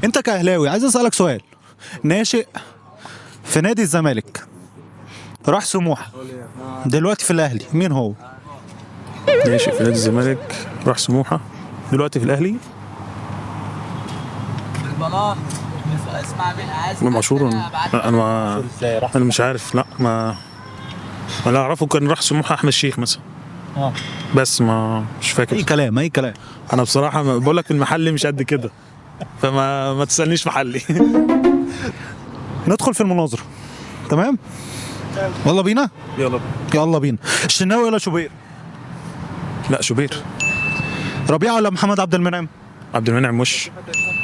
انت كاهلاوي عايز اسالك سؤال. ناشئ في نادي الزمالك، راح سموحه، دلوقتي في الاهلي، مين هو؟ ناشئ في نادي الزمالك راح سموحه دلوقتي في الاهلي. امام عاشور. انا مش عارف. لا ما اللي اعرفه كان راح سموحه احمد الشيخ مثلا. بس ما مش فاكر. اي كلام اي كلام. انا بصراحه بقول لك المحلي مش قد كده، فما تسالنيش محلي. ندخل في المناظره. تمام. يلا بينا. يلا. يلا بينا. الشناوي ولا شوبير؟ لا شوبير. ربيعه ولا محمد عبد المنعم؟ عبد المنعم وش.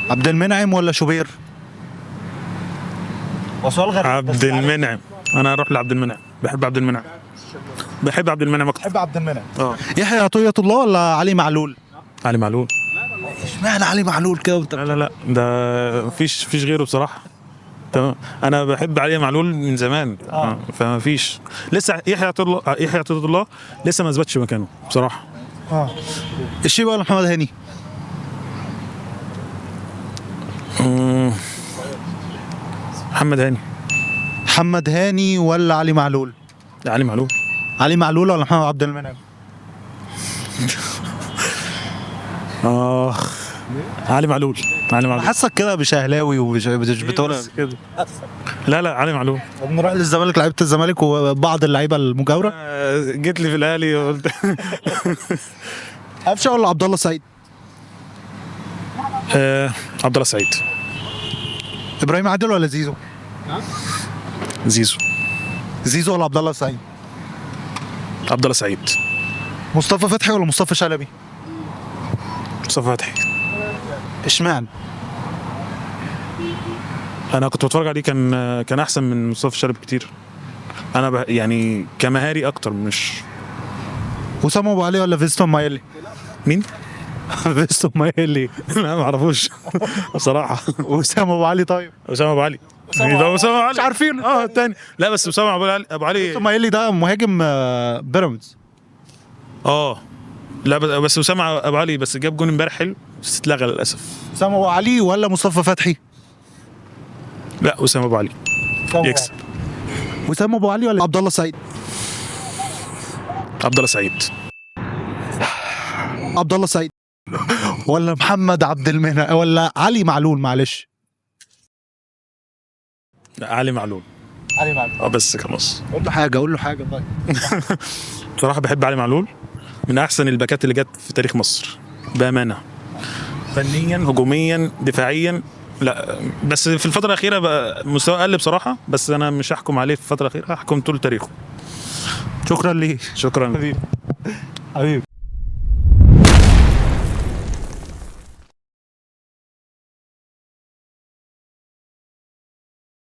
عبد المنعم ولا شوبير؟ وسؤال غريب. عبد المنعم. انا اروح لعبد المنعم. بحب عبد المنعم. بحب عبد المنعم اكتر. بحب عبد المنعم. يحيى عطية الله ولا علي معلول؟ علي معلول. اشمعنى علي معلول كده لا ده مفيش غيره بصراحه. تمام. انا بحب علي معلول من زمان. فما فيش. لسه يحيى عطية الله لسه ما اثبتش مكانه بصراحه. الشيبي ولا محمد هاني؟ محمد هاني. محمد هاني ولا علي معلول؟ علي معلول. علي معلول ولا محمد عبد المنعم؟ علي معلول. حاسك كده مش اهلاوي ومش بتقول كده. لا علي معلول. نروح للزمالك، لعيبه الزمالك وبعض اللعيبه المجاوره. جيت لي في الاهلي وقلت. قفشه ولا عبد الله السعيد؟ عبد الله سعيد. ابراهيم عادل ولا زيزو؟ زيزو. زيزو ولا عبد الله السعيد؟ عبد الله سعيد. مصطفى فتحي ولا مصطفى شلبي؟ مصطفى فتحي. اشمعنى؟ انا كنت بتفرج عليه كان احسن من مصطفى شلبي كتير. انا يعني كمهاري اكتر مش. وسام ابو علي ولا فيستون مايلي؟ مين؟ فيستون مايلي. لا ما اعرفوش بصراحه. وسام ابو علي. طيب اسامه ابو علي. ده اسامه ابو علي مش عارفين. الثاني. لا بس اسامه ابو علي. فيستون مايلي ده مهاجم بيراميدز. لا بس اسامه ابو علي بس جاب جون امبارح حلو بس اتلغى للاسف. وسام ابو علي ولا مصطفى فتحي؟ لا اسامه ابو علي يكسب. وسام ابو علي ولا عبد الله سعيد؟ عبد الله سعيد. عبد الله سعيد ولا محمد عبد المنعم ولا علي معلول؟ معلش. لا علي معلول. علي معلول. بس خلاص. قول له حاجه طيب. بصراحه بحب علي معلول، من احسن الباكات اللي جت في تاريخ مصر بامانه. فنيا هجوميا دفاعيا. لا بس في الفتره الاخيره بقى مستوى قل بصراحه، بس انا مش هحكم عليه في الفتره الاخيره، هحكم طول تاريخه. شكرا ليه. شكرا. حبيبي.